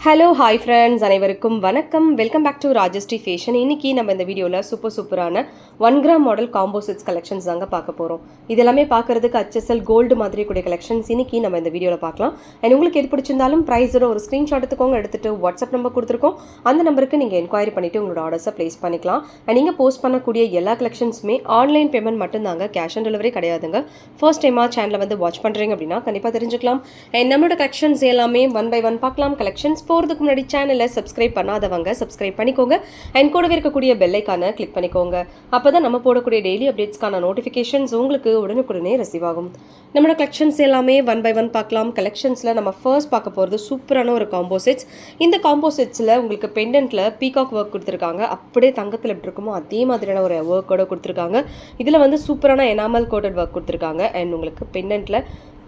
Hello hi friends, அனைவருக்கும் வணக்கம். Welcome back to Rajashree fashion. இன்றைக்கி நம்ம இந்த வீடியோவில் சூப்பரான 1 கிராம் மாடல் காம்போசிட்ஸ் கலெக்ஷன்ஸ் தாங்க பார்க்க போகிறோம். இதெல்லாமே பார்க்குறதுக்கு HSL கோல்டு மாதிரி கூடிய கலெக்ஷன்ஸ் இன்றைக்கி நம்ம இந்த வீடியோவில் பார்க்கலாம். அண்ட் உங்களுக்கு எது பிடிச்சிருந்தாலும் ப்ரைஸோட ஒரு ஸ்க்ரீன்ஷாட் எடுத்துக்கோங்க. எடுத்துகிட்டு வாட்ஸ்அப் நம்பர் கொடுத்துருக்கோம். அந்த நம்பருக்கு நீங்கள் என்கொயரி பண்ணிவிட்டு உங்களோட ஆர்டர்ஸை ப்ளேஸ் பண்ணிக்கலாம். அண்ட் நீங்கள் போஸ்ட் பண்ணக்கூடிய எல்லா கலெக்ஷன்ஸுமே ஆன்லைன் பேமெண்ட் மட்டும்தாங்க, கேஷ் ஆன் டெலிவரி கிடையாதுங்க. ஃபர்ஸ்ட் டைமாக சேனலை வந்து வாட்ச் பண்ணுறீங்க அப்படின்னா கண்டிப்பாக தெரிஞ்சுக்கலாம். அண்ட் நம்மளோட கலெக்ஷன்ஸ் எல்லாமே 1 by 1 பார்க்கலாம். கலெக்ஷன்ஸ் போகிறதுக்கு முன்னாடி சேனலை சப்ஸ்கிரைப் பண்ணாதவங்க சப்ஸ்கிரைப் பண்ணிக்கோங்க. அண்ட் கூடவே இருக்கக்கூடிய பெல் ஐக்கானை கிளிக் பண்ணிக்கோங்க. அப்போ தான் நம்ம போடக்கூடிய டெய்லி அப்டேட்ஸ்க்கான நோட்டிஃபிகேஷன்ஸ் உங்களுக்கு உடனுக்குடனே ரிசீவ் ஆகும். நம்மளோட கலெக்ஷன்ஸ் எல்லாமே 1 by 1 பார்க்கலாம். கலெக்ஷன்ஸில் நம்ம ஃபர்ஸ்ட் பார்க்க போகிறது சூப்பரான ஒரு காம்போசிட்ஸ். இந்த காம்போசிட்ஸில் உங்களுக்கு பெண்டன்ட்டில் பீகாக் ஒர்க் கொடுத்துருக்காங்க. அப்படியே தங்கத்தில் எப்படி இருக்குமோ அதே மாதிரியான ஒரு ஒர்க்கோட கொடுத்துருக்காங்க. இதில் வந்து சூப்பரான எனாமல் கோட்டட் ஒர்க் கொடுத்துருக்காங்க. அண்ட் உங்களுக்கு பெண்டன்ட்டில்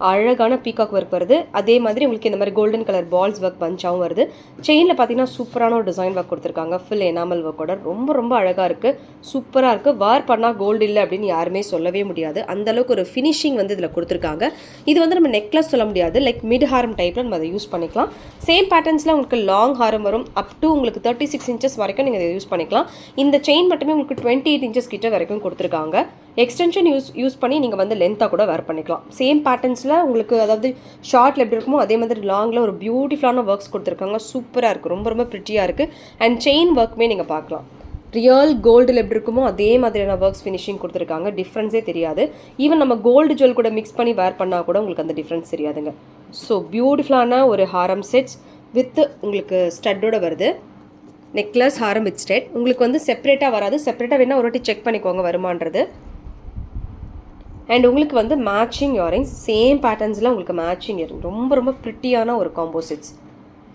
அழகான பீகாக் ஒர்க் வருது. அதே மாதிரி உங்களுக்கு இந்த மாதிரி கோல்டன் கலர் பால்ஸ் ஒர்க் பஞ்சாகவும் வருது. செயினில் பார்த்தீங்கன்னா சூப்பரான ஒரு டிசைன் ஒர்க் கொடுத்துருக்காங்க. ஃபுல் எனாமல் ஒர்க்கோட ரொம்ப அழகாக இருக்குது, சூப்பராக இருக்குது. வார் பண்ணால் கோல்டு இல்லை அப்படின்னு யாருமே சொல்லவே முடியாது. அந்தளவுக்கு ஒரு ஃபினிஷிங் வந்து இதில் கொடுத்துருக்காங்க. இது வந்து நம்ம நெக்லஸ் சொல்ல முடியாது, லைக் மிட் ஹாரம் டைப்பில் நம்ம அதை யூஸ் பண்ணிக்கலாம். சேம் பேட்டர்ன்ஸில் உங்களுக்கு லாங் ஹாரம் வரும். அப் டு உங்களுக்கு 36 inches வரைக்கும் நீங்கள் இதை யூஸ் பண்ணிக்கலாம். இந்த செயின் மட்டுமே உங்களுக்கு 28 inches கிட்ட வரைக்கும் கொடுத்துருக்காங்க. எக்ஸ்டென்ஷன் யூஸ் பண்ணி நீங்கள் வந்து லென்த்தாக கூட வேர் பண்ணிக்கலாம். சேம் பேட்டர்ன்ஸில் உங்களுக்கு, அதாவது ஷார்ட்டில் எப்படி இருக்குமோ அதே மாதிரி லாங்கில் ஒரு பியூட்டிஃபுல்லான ஒர்க்ஸ் கொடுத்துருக்காங்க. சூப்பராக இருக்குது, ரொம்ப ப்ரிட்டியாக இருக்குது. அண்ட் செயின் ஒர்க்குமே நீங்கள் பார்க்கலாம். ரியல் கோல்டில் எப்படி இருக்குமோ அதே மாதிரியான ஒர்க்ஸ் ஃபினிஷிங் கொடுத்துருக்காங்க. டிஃப்ரென்ஸே தெரியாது. ஈவன் நம்ம கோல்டு ஜுவல் கூட மிக்ஸ் பண்ணி வேர் பண்ணால் கூட உங்களுக்கு அந்த டிஃப்ரென்ஸ் தெரியாதுங்க. ஸோ பியூட்டிஃபுல்லான ஒரு ஹாரம் செட்ஸ் வித் உங்களுக்கு ஸ்டட்டோட வருது. நெக்லஸ் ஹாரம் வித் ஸ்டெட் உங்களுக்கு வந்து செப்பரேட்டாக வராது. செப்பரேட்டாக வேணால் ஒரு வாட்டி செக் பண்ணிக்கோங்க வருமானது. அண்ட் உங்களுக்கு வந்து மேட்சிங் இயரிங்ஸ், சேம் பேட்டர்ன்ஸில் உங்களுக்கு மேட்சிங் இயரிங். ரொம்ப ப்ரிட்டியான ஒரு காம்போசிட்ஸ்,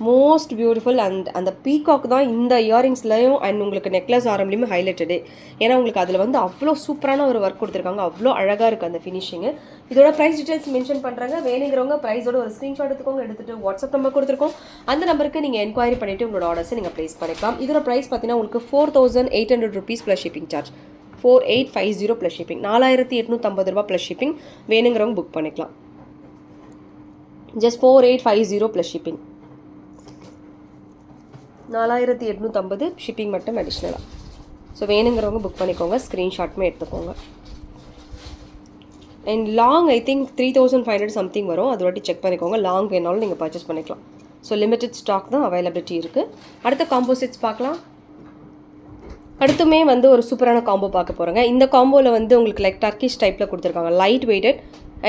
மோஸ்ட் பியூட்டிஃபுல். அண்ட் அந்த பீகாக் தான் இந்த இயரிங்ஸ்லையும் அண்ட் உங்களுக்கு நெக்லஸ் ஆரம்லையுமே ஹைலைட்டடு. ஏன்னா உங்களுக்கு அதில் வந்து அவ்வளோ சூப்பரான ஒரு ஒர்க் கொடுத்துருக்காங்க. அவ்வளோ அழகாக இருக்குது அந்த ஃபினிஷிங்கு. இதோட ப்ரைஸ் டீட்டெயில்ஸ் மென்ஷன் பண்ணுறாங்க. வேணுங்கிறவங்க ப்ரைஸோட ஒரு ஸ்க்ரீன்ஷாட் எடுத்துக்கோங்க. எடுத்துகிட்டு வாட்ஸ்அப் நம்பர் கொடுத்துருக்கோம். அந்த நம்பருக்கு நீங்கள் என்கொயரி பண்ணிவிட்டு உங்களோட ஆர்டர்ஸை நீங்கள் ப்ளேஸ் பண்ணிக்கலாம். இதோட ப்ரைஸ் பார்த்தீங்கன்னா உங்களுக்கு 4800 rupees plus shipping charge. 4850 plus shipping, 4850 ரூபா ப்ளஸ் ஷிப்பிங். வேணுங்கிறவங்க புக் பண்ணிக்கலாம். ஜஸ்ட் 4850 ப்ளஸ் ஷிப்பிங், 4850 ஷிப்பிங் மட்டும் அடிஷ்னலாக. ஸோ வேணுங்கிறவங்க புக் பண்ணிக்கோங்க. ஸ்க்ரீன்ஷாட்டுமே எடுத்துக்கோங்க. And long I think 3500 something வரும். அது வாட்டி செக் பண்ணிக்கோங்க. லாங் வேணாலும் நீங்கள் பர்ச்சேஸ் பண்ணிக்கலாம். ஸோ லிமிட்டட் ஸ்டாக் தான் அவைலபிலிட்டி இருக்குது. அடுத்த காம்போசிட்ஸ் பார்க்கலாம். அடுத்துமே வந்து ஒரு சூப்பரான காம்போ பார்க்க போகிறோங்க. இந்த காம்போவில் வந்து உங்களுக்கு லைக் டர்க்கிஷ் டைப்பில் கொடுத்துருக்காங்க. லைட் வெயிட்டட்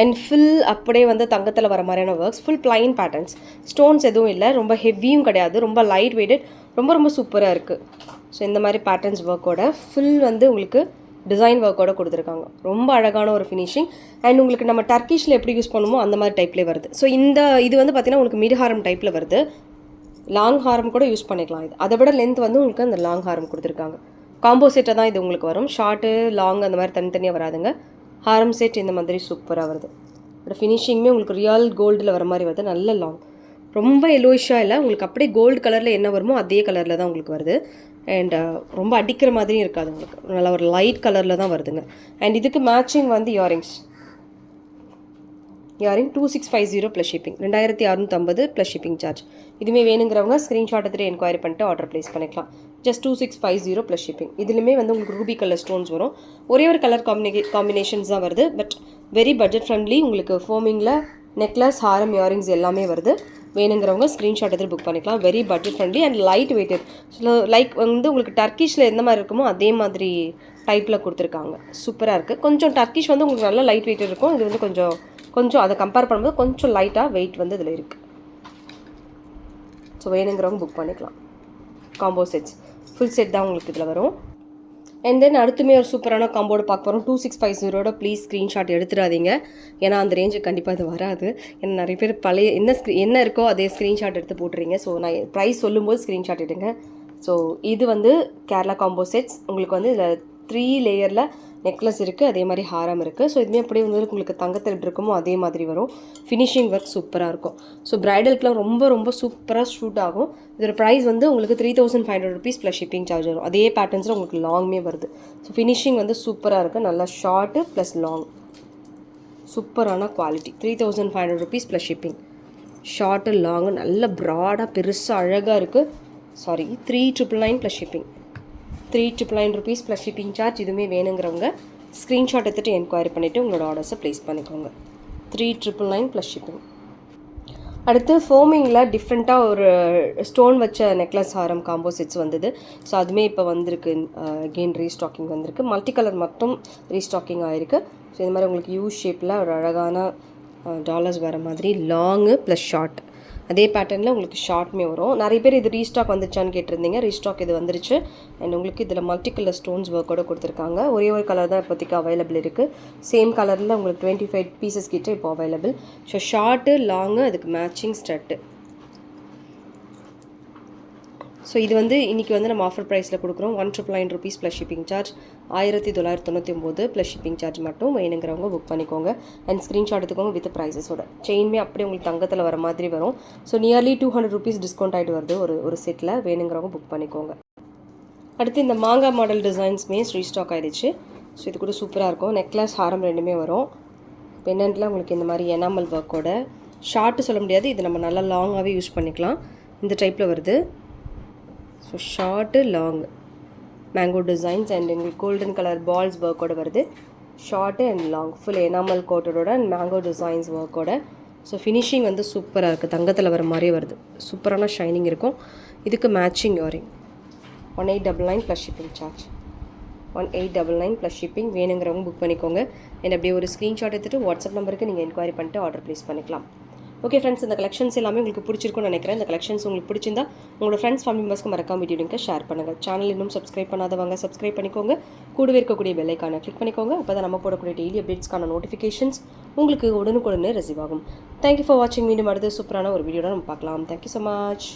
அண்ட் ஃபுல் அப்படியே வந்து தங்கத்தில் வர மாதிரியான works. Full plain patterns, stones எதுவும் இல்லை. ரொம்ப ஹெவியும் கிடையாது. ரொம்ப லைட் வெயிட்டட், ரொம்ப சூப்பராக இருக்குது. ஸோ இந்த மாதிரி பேட்டர்ன்ஸ் ஒர்க்கோட ஃபுல் வந்து உங்களுக்கு டிசைன் ஒர்க்கோட கொடுத்துருக்காங்க. ரொம்ப அழகான ஒரு ஃபினிஷிங். அண்ட் உங்களுக்கு நம்ம டர்க்கிஷில் எப்படி யூஸ் பண்ணுமோ அந்த மாதிரி டைப்லேயே வருது. ஸோ இது வந்து பார்த்திங்கன்னா உங்களுக்கு மிட் ஹாரம் டைப்பில் வருது. லாங் ஹாரம் கூட யூஸ் பண்ணிக்கலாம். இது அதை விட லென்த் வந்து உங்களுக்கு அந்த லாங் ஹாரம் கொடுத்துருக்காங்க. காம்போ செட்டை தான் இது உங்களுக்கு வரும். ஷார்ட்டு லாங் அந்த மாதிரி தனித்தனியாக வராதுங்க. ஹாரம் செட் இந்த மாதிரி சூப்பராக வருது. அதோட ஃபினிஷிங்குமே உங்களுக்கு ரியல் கோல்டில் வர மாதிரி வருது. நல்ல லாங், ரொம்ப எல்லோயிஷாக இல்லை. உங்களுக்கு அப்படியே கோல்டு கலரில் என்ன வருமோ அதே கலரில் தான் உங்களுக்கு வருது. அண்ட் ரொம்ப அடிக்கிற மாதிரியும் இருக்காது. உங்களுக்கு நல்லா ஒரு லைட் கலரில் தான் வருதுங்க. அண்ட் இதுக்கு மேட்சிங் வந்து earring 2650 plus shipping, 2650 plus shipping charge. இதுவுமே வேணுங்கிறவங்க ஸ்க்ரீன்ஷாட் எடுத்துகிட்டு என்கொயரி பண்ணிட்டு ஆர்டர் ப்ளேஸ் பண்ணிக்கலாம். Just 2650 plus shipping. இதுலையுமே வந்து உங்களுக்கு ரூபி கலர் ஸ்டோன்ஸ் வரும். ஒரே ஒரு கலர் காம்பினேஷன்ஸ் தான் வருது. But very budget friendly. உங்களுக்கு ஃபோமிங்கில் நெக்லஸ் ஹாரம் இயரிங்ஸ் எல்லாமே வருது. வேணுங்கிறவங்க ஸ்க்ரீன்ஷாட் எடுத்து புக் பண்ணிக்கலாம். Very budget friendly and light weighted. So like வந்து உங்களுக்கு டர்க்கிஷில் எந்த மாதிரி இருக்குமோ அதே மாதிரி டைப்பில் கொடுத்துருக்காங்க. சூப்பராக இருக்குது. கொஞ்சம் டர்க்கிஷ் வந்து உங்களுக்கு நல்லா லைட் வெயிட்டட் இருக்கும். இது வந்து கொஞ்சம் அதை கம்பேர் பண்ணும்போது கொஞ்சம் லைட்டாக வெயிட் வந்து இதில் இருக்குது. ஸோ வேணுங்கிறவங்க புக் பண்ணிக்கலாம். காம்போ செட்ஸ் ஃபுல் செட் தான் உங்களுக்கு இதில் வரும். அண்ட் தென் அடுத்துமே ஒரு சூப்பரான காம்போடு பார்க்க போகிறோம். 2650 ப்ளீஸ் ஸ்க்ரீன்ஷாட் எடுத்துடாதீங்க. ஏன்னா அந்த ரேஞ்சுக்கு கண்டிப்பாக இது வராது. ஏன்னா நிறைய பேர் பழைய என்ன இருக்கோ அதே ஸ்க்ரீன்ஷாட் எடுத்து போட்டுறீங்க. ஸோ நான் ப்ரைஸ் சொல்லும்போது ஸ்க்ரீன்ஷாட் எடுங்க. ஸோ இது வந்து கேரளா காம்போ செட்ஸ். உங்களுக்கு வந்து இதில் 3 லேயரில் நெக்லஸ் இருக்குது, அதே மாதிரி ஹாரம் இருக்குது. ஸோ இதுவுமே அப்படியே வந்து உங்களுக்கு தங்கத்தில் எப்படி இருக்குமோ அதே மாதிரி வரும். ஃபினிஷிங் ஒர்க் சூப்பராக இருக்கும். ஸோ ப்ரைடலுக்குலாம் ரொம்ப சூப்பராக ஷூட் ஆகும். இதோட ப்ரைஸ் வந்து உங்களுக்கு 3500 rupees ப்ளஸ் ஷிப்பிங் சார்ஜ் வரும். அதே பேட்டர்ன்ஸில் உங்களுக்கு லாங்குமே வருது. ஸோ ஃபினிஷிங் வந்து சூப்பராக இருக்குது. நல்லா ஷார்ட்டு ப்ளஸ் லாங், சூப்பரான quality. 3500 rupees plus shipping. Short long நல்ல ப்ராடாக பெருசாக அழகாக இருக்குது. Sorry, 3,999 plus shipping. 3,999 rupees plus shipping charge. இதுவுமே வேணுங்கிறவங்க ஸ்க்ரீன்ஷாட் எடுத்துகிட்டு என்கொயரி பண்ணிவிட்டு உங்களோட ஆர்டர்ஸை ப்ளேஸ் பண்ணிக்கோங்க. 3,999 ப்ளஸ் ஷிப்பிங். அடுத்து ஃபோமிங்கில் டிஃப்ரெண்ட்டாக ஒரு ஸ்டோன் வச்ச நெக்லஸ் ஹாரம் காம்போ செட்ஸ் வந்தது. ஸோ அதுவுமே இப்போ வந்திருக்கு. அகெயின் ரீஸ்டாக்கிங் வந்திருக்கு. மல்டி கலர் மட்டும் ரீஸ்டாக்கிங் ஆகிருக்கு. ஸோ இந்த மாதிரி உங்களுக்கு யூ ஷேப்பில் ஒரு அழகான டாலர்ஸ் வர மாதிரி லாங்கு ப்ளஸ் ஷார்ட். அதே பேட்டர்னில் உங்களுக்கு ஷார்ட்மே வரும். நிறைய பேர் இது ரீஸ்டாக் வந்துச்சான்னு கேட்டிருந்தீங்க. ரீஸ்டாக் இது வந்துருச்சு. அண்ட் உங்களுக்கு இதில் மல்டி கலர் ஸ்டோன்ஸ் ஒர்க்கோட கொடுத்துருக்காங்க. ஒரே ஒரு கலர் தான் இப்போதைக்கு அவைலபிள் இருக்குது. சேம் கலரில் உங்களுக்கு 25 பீசஸ் கிட்ட இப்போ அவைலபிள். ஸோ ஷார்ட்டு லாங்கு அதுக்கு மேட்சிங் ஸ்டட்டு. ஸோ இது வந்து இன்றைக்கி வந்து நம்ம ஆஃபர் ப்ரைஸில் கொடுக்குறோம். 1,999 rupees plus shipping charge. 1,999 plus shipping charge மட்டும். வேணுங்கிறவங்க புக் பண்ணிக்கோங்க. அண்ட் ஸ்க்ரீன்ஷாட் எடுத்துக்கோங்க வித் ப்ரைஸஸோட. செயின்மே அப்படியே உங்களுக்கு தங்கத்தில் வர மாதிரி வரும். ஸோ நியர்லி 200 ருபீஸ் டிஸ்கவுண்ட் ஆகிட்டு வருது ஒரு செட்டில். வேணுங்கிறவங்க புக் பண்ணிக்கோங்க. அடுத்து இந்த மாங்காய் மாடல் டிசைன்ஸுமே ரீஸ்டாக் ஆகிடுச்சு. ஸோ இது கூட சூப்பராக இருக்கும். நெக்லஸ் ஹாரம் ரெண்டுமே வரும். பென்னண்டில் உங்களுக்கு இந்த மாதிரி எனாமல் ஒர்க்கோட. ஷார்ட்டு சொல்ல முடியாது, இது நம்ம நல்லா லாங்காகவே யூஸ் பண்ணிக்கலாம். இந்த டைப்பில் வருது. So short long mango designs and எங்களுக்கு கோல்டன் கலர் பால்ஸ் ஒர்க்கோட வருது. Short and long full enamel கோட்டோட அண்ட் மேங்கோ டிசைன்ஸ் ஒர்க்கோட. ஸோ ஃபினிஷிங் வந்து சூப்பராக இருக்குது. தங்கத்தில் வர மாதிரியே வருது. சூப்பரான ஷைனிங் இருக்கும். இதுக்கு matching earring. 1,899 plus shipping charge. 1,899 plus shipping. வேணுங்கிறவங்க புக் பண்ணிக்கோங்க. அண்ட் அப்படியே ஒரு ஸ்க்ரீன்ஷாட் எடுத்துகிட்டு வாட்ஸ்அப் நம்பருக்கு நீங்கள் என்கொயரி பண்ணிட்டு ஆர்டர் ப்ளேஸ் பண்ணிக்கலாம். ஓகே ஃப்ரெண்ட்ஸ், இந்த கலெக்ஷன்ஸ் எல்லாமே உங்களுக்கு பிடிச்சிருக்கும்னு நினைக்கிறேன். இந்த கலெக்ஷன்ஸ் உங்களுக்கு பிடிச்சிருந்தா உங்களோட ஃப்ரெண்ட்ஸ் ஃபேமிலி மெம்பர்ஸ்க்கு மறக்காம வீடியோ லிங்கை ஷேர் பண்ணுங்கள். சேனல் இன்னும் சப்ஸ்கிரைப் பண்ணாதவங்க சப்ஸ்கிரைப் பண்ணிக்கோங்க. கூடவே இருக்கக்கூடிய பெல் ஐக்கானை கிளிக் பண்ணிக்கோங்க. அப்போ தான் நம்ம போடக்கூடிய டெய்லி அப்டேட்ஸ்க்கான நோட்டிஃபிகேஷன்ஸ் உங்களுக்கு உடனுக்குடனே ரிசீவ் ஆகும். தேங்க்யூ ஃபார் வாட்சிங். மீண்டும் அடுத்த சூப்பரான ஒரு வீடியோட நம்ம பார்க்கலாம். Thank you so much.